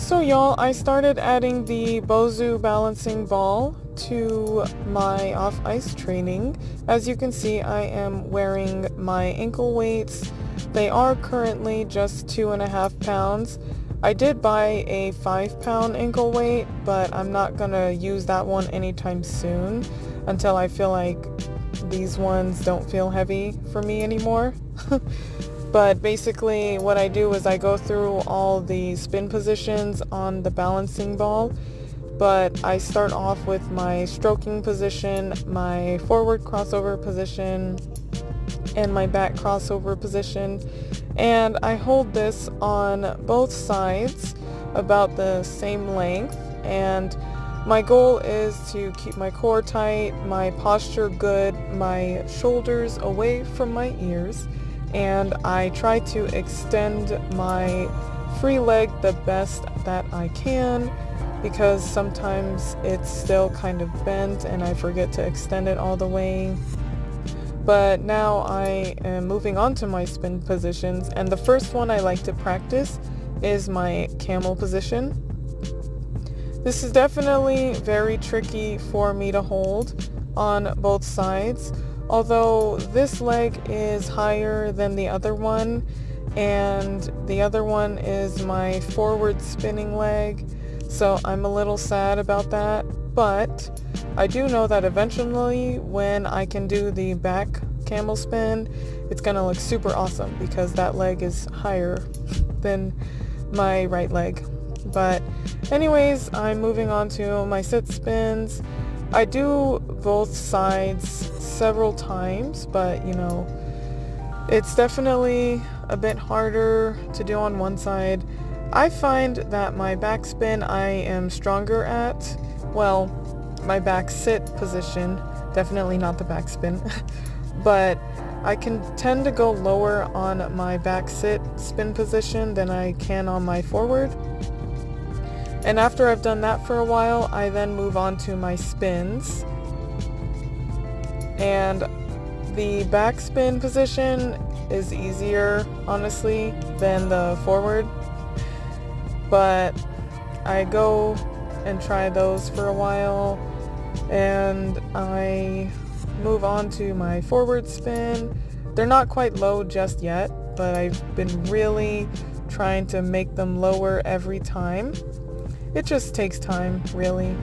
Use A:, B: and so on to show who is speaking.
A: So y'all, I started adding the Bozu balancing ball to my off-ice training. As you can see, I am wearing my ankle weights. They are currently just 2.5 pounds. I did buy a 5 pound ankle weight, but I'm not gonna use that one anytime soon until I feel like these ones don't feel heavy for me anymore. But basically what I do is I go through all the spin positions on the balancing ball, but I start off with my stroking position, my forward crossover position, and my back crossover position. And I hold this on both sides about the same length, and my goal is to keep my core tight, my posture good, my shoulders away from my ears, and I try to extend my free leg the best that I can because sometimes it's still kind of bent and I forget to extend it all the way. But now I am moving on to my spin positions, and the first one I like to practice is my camel position. This is definitely very tricky for me to hold on both sides, although this leg is higher than the other one, and the other one is my forward spinning leg, so I'm a little sad about that. But I do know that eventually when I can do the back camel spin, it's gonna look super awesome because that leg is higher than my right leg. But anyways, I'm moving on to my sit spins. I do both sides several times, but it's definitely a bit harder to do on one side. I find that my back spin I am stronger at. Well, my back sit position, definitely not the back spin, but I can tend to go lower on my back sit spin position than I can on my forward. And after I've done that for a while, I then move on to my spins. And the back spin position is easier, honestly, than the forward. But I go and try those for a while, and I move on to my forward spin. They're not quite low just yet, but I've been really trying to make them lower every time. It just takes time, really.